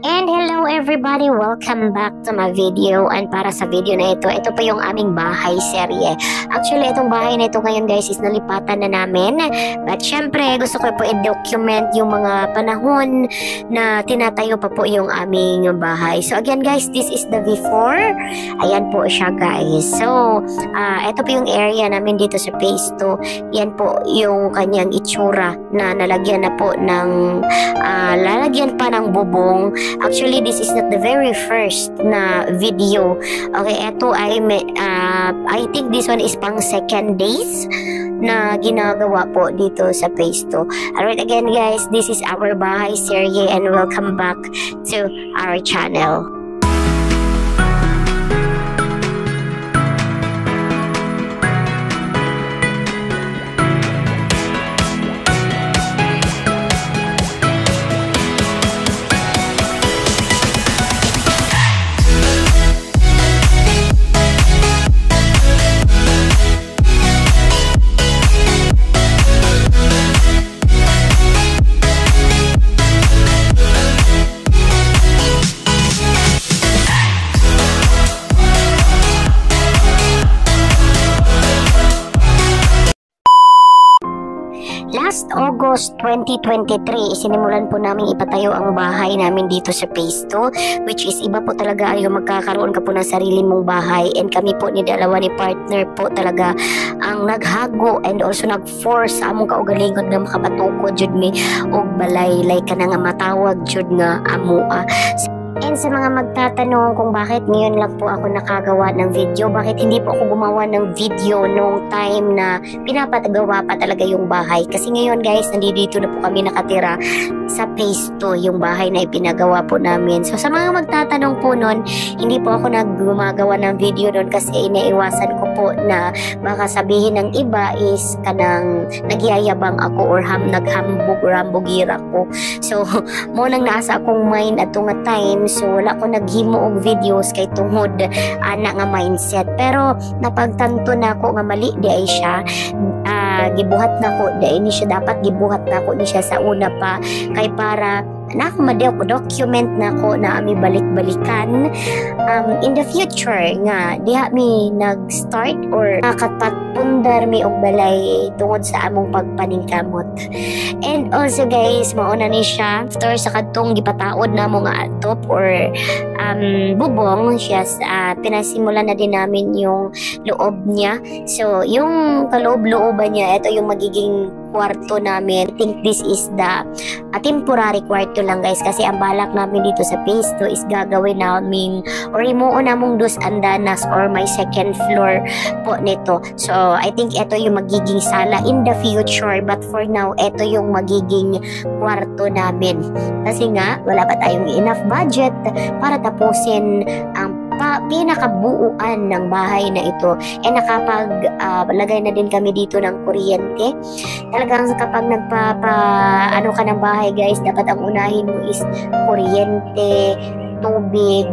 And hello everybody, welcome back to my video. And para sa video na ito pa yung aming bahay serye. Actually, itong bahay na ito ngayon guys is nalipatan na namin. But syempre, gusto ko po i-document yung mga panahon na tinatayo pa po yung aming bahay. So again guys, this is the before. Ayan po siya guys. So, ito po yung area namin dito sa phase 2. Yan po yung kanyang itsura na nalagyan na po ng, lalagyan pa ng bubong. Actually, this is not the very first na video. Okay, ito ay I think this one is pang second days na ginagawa po dito sa phase 2. Alright, again guys, this is our bahay serye and welcome back to our channel. Last August 2023, sinimulan po namin ipatayo ang bahay namin dito sa phase 2, which is iba po talaga yung magkakaroon ka po ng sarili mong bahay, and kami po ni dalawa ni partner po talaga ang naghago and also nag-force sa among kaugalingon nga makabatukod jud mi og balay like ka na nga matawag jud nga amua. And sa mga magtatanong kung bakit ngayon lang po ako nakagawa ng video, bakit hindi po ako gumawa ng video nung time na pinapagawa pa talaga yung bahay. Kasi ngayon guys, nandito na po kami nakatira sa phase 2, yung bahay na ipinagawa po namin. So sa mga magtatanong po nun, hindi po ako naggumagawa ng video nun kasi inaiwasan ko po na baka sabihin ng iba is kanang nagyayabang ako or naghambog-rambogira ko. So mo nang nasa akong mind at nga time. So wala ko naghimo og videos kay tungod ana nga mindset, pero napagtanto na ako nga mali di ay siya. Gibuhat na ko di ni siya, dapat gibuhat na ko ni siya sa una pa kay para na ako document na ko na ami balik-balikan in the future nga diha mi nag-start or nakapagpundar mi og balay tungod sa among pagpaningkamot. And also guys, mauna ni siya after sa kadtong gipataod na mo nga atop or bubong siya, pinasimulan na din namin yung loob niya. So yung kaloob-looban niya, ito yung magiging kwarto namin. I think this is the temporary kwarto lang guys, kasi ang balak namin dito sa phase 2 is gagawin namin or imuo namong dos andanas or my second floor po nito. So I think ito yung magiging sala in the future, but for now ito yung magiging kwarto namin kasi nga wala pa tayong enough budget para tapusin ang pinakabuuan ng bahay na ito. And nakapaglagay na din kami dito ng kuryente. Talagang kapag ano ka ng bahay guys, dapat ang unahin mo is kuryente, tubig,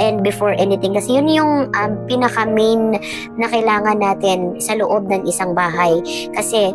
and before anything, kasi yun yung pinaka main na kailangan natin sa loob ng isang bahay. Kasi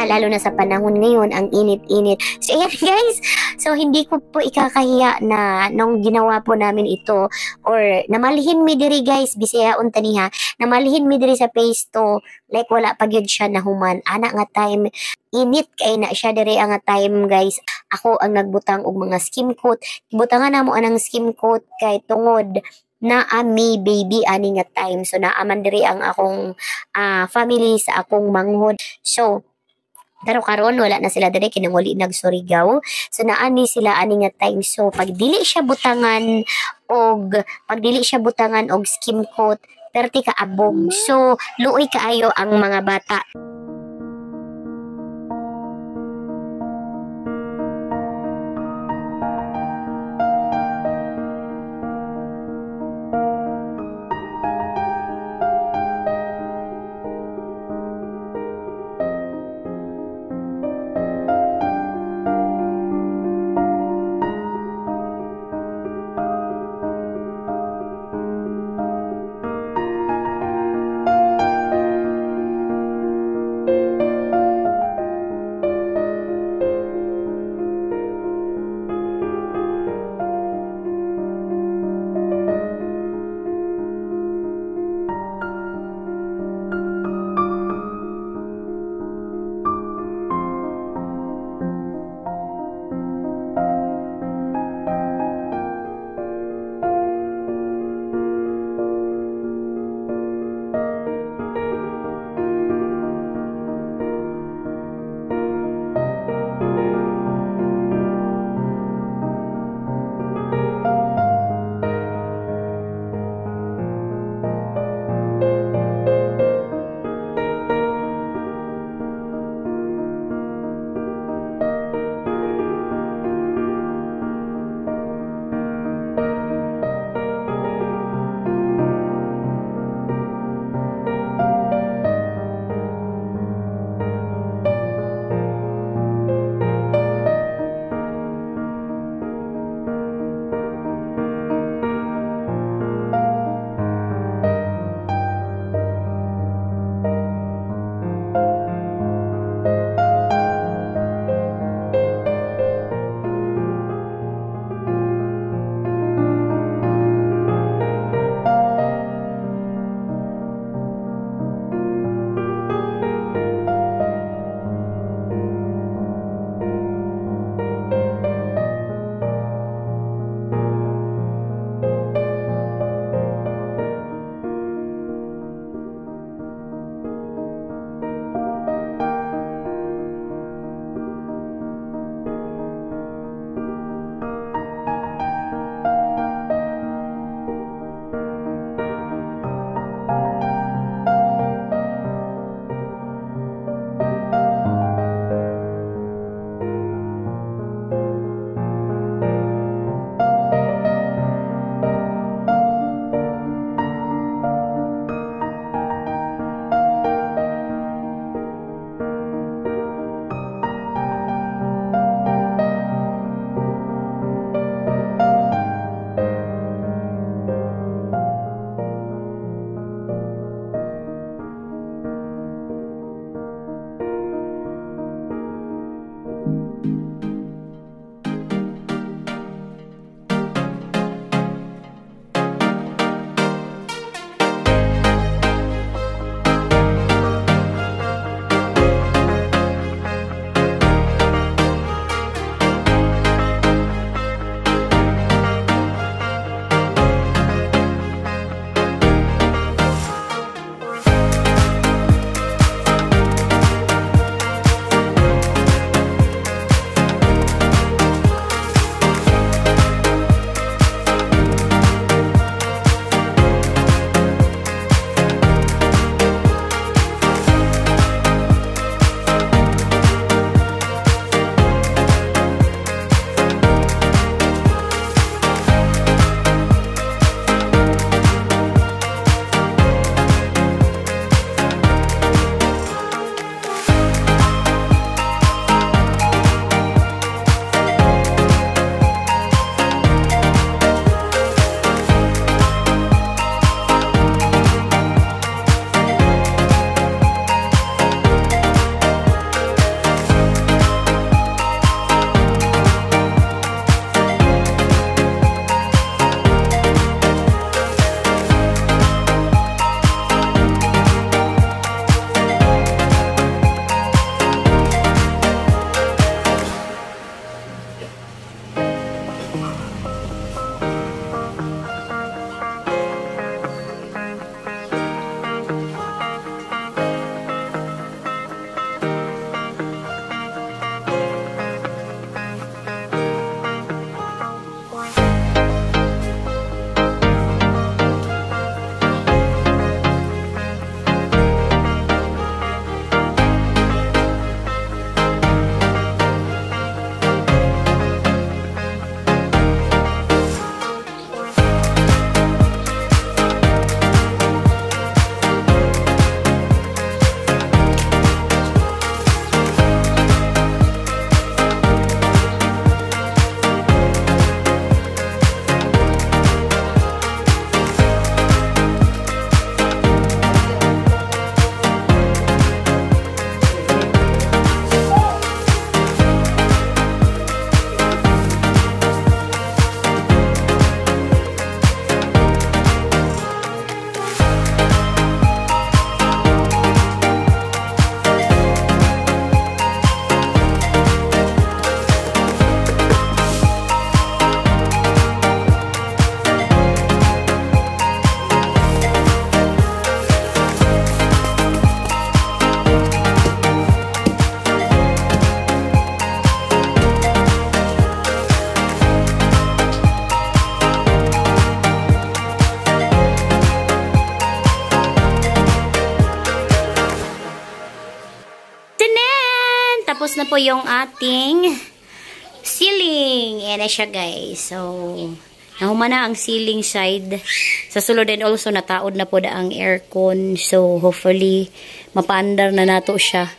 lalo na sa panahon ngayon, ang init-init. So ayan guys, so hindi ko po ikakahiya na nung ginawa po namin ito or namalhin mi diri guys, bisayaon taniha, namalhin mi diri sa phase 2 like wala pa gyud siya nahuman ana nga time, init kay na siya diri ang time guys. Ako ang nagbutang og mga skim coat, butangan na mo anang skim coat kay tungod na ami baby ani nga time. So naaman diri ang akong family sa akong manghod. So pero karon wala na sila diri, kinanguli nagsurigaw. So naani sila ani nga time. So pag dili siya butangan og skim coat, perti ka abog. So luoy kaayo ang mga bata. Tapos na po yung ating ceiling. Ayan na siya, guys. So, nahuma na ang ceiling side. Sa sulod din also, nataod na po na ang aircon. So, hopefully, mapaandar na nato siya.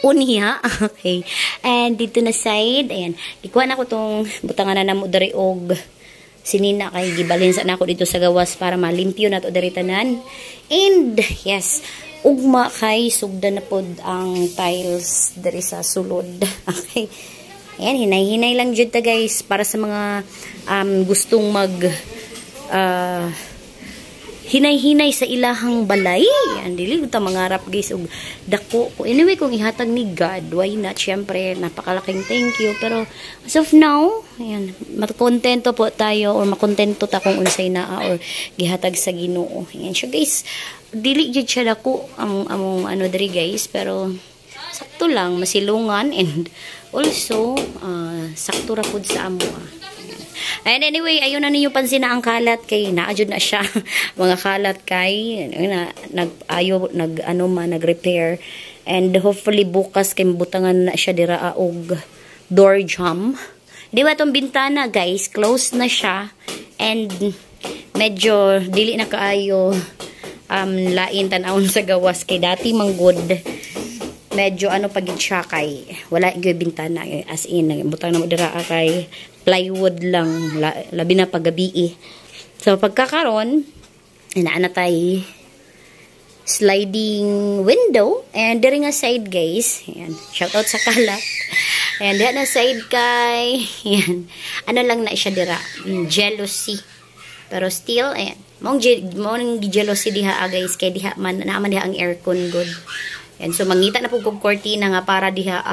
Uniha. Okay. And dito na side, ayan. Ikuha na ko tong butangan na namo dari og sinina kay gibalhin sa nako dito sa gawas para malimpyo na to dari tanan. And yes, ugma kay sugdan na pod ang tiles dari sa sulod. Okay. Ayan, hinay-hinay lang jud ta, guys, para sa mga gustong mag hinay-hinay sa ilahang balay. Yan, dili ta mangarap, guys, og dako. Anyway, kung ihatag ni God, why not? Syempre, napakalaking thank you. Pero as of now, ayan, makontento po tayo or makontento ta kung unsay naa or gihatag sa Ginoo. Ayan siya, guys. Dili jud siya dako ang among ano diri, guys, pero sakto lang, masilungan, and also sakto ra pud sa amo. And anyway, ayun na ninyo pansin na ang kalat kay naadjud na siya. Mga kalat kay nag-repair. And hopefully bukas kay mabutangan na siya dira og door jamb. Di ba tong bintana, guys, closed na siya. And medyo dili na kaayo lain tan-awon sa gawas kay dati manggod. Medyo pagid siya kay wala gyud bintana, as in butang na mo dira kay plywood lang, labi na paggabi. So pagkakaron inaana tay sliding window, and diri nga side, guys, ayan, shout out sa kalat. And diha na side kay ayan, ano lang na siya dira, jealousy, pero still ayan, mong jealousy diha, guys, kay diha man naaman diha ang aircon good. And so mangita na po kog kortina nga para diha.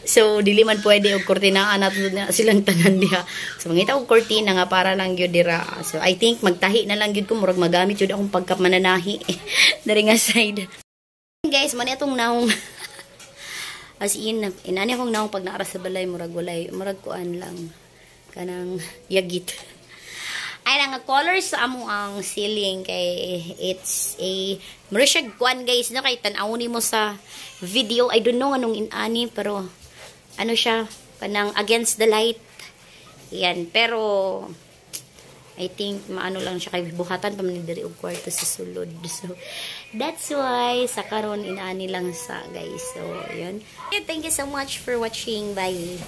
So dili man pwede og kortina na silang tanan diha. So mangita og kortina nga para lang gyud dira. So I think magtahi na lang gyud ko, murag magamit jud akong pagkamananahi dari nga side. Guys, man atong naong as in inani akong naong pag naara sa balay, murag walay, murag kuan lang kanang yagit. Ay nga colors sa amo ang ceiling kay it's a murag kuan, guys, no, kay tan-awon mo sa video. I don't know anong inani, pero ano siya kanang against the light. Yan, pero I think maano lang siya kay buhatan pa man diri og kwarto sa sulod. So that's why sa karon inani lang sa, guys. So yun. Thank you so much for watching. Bye.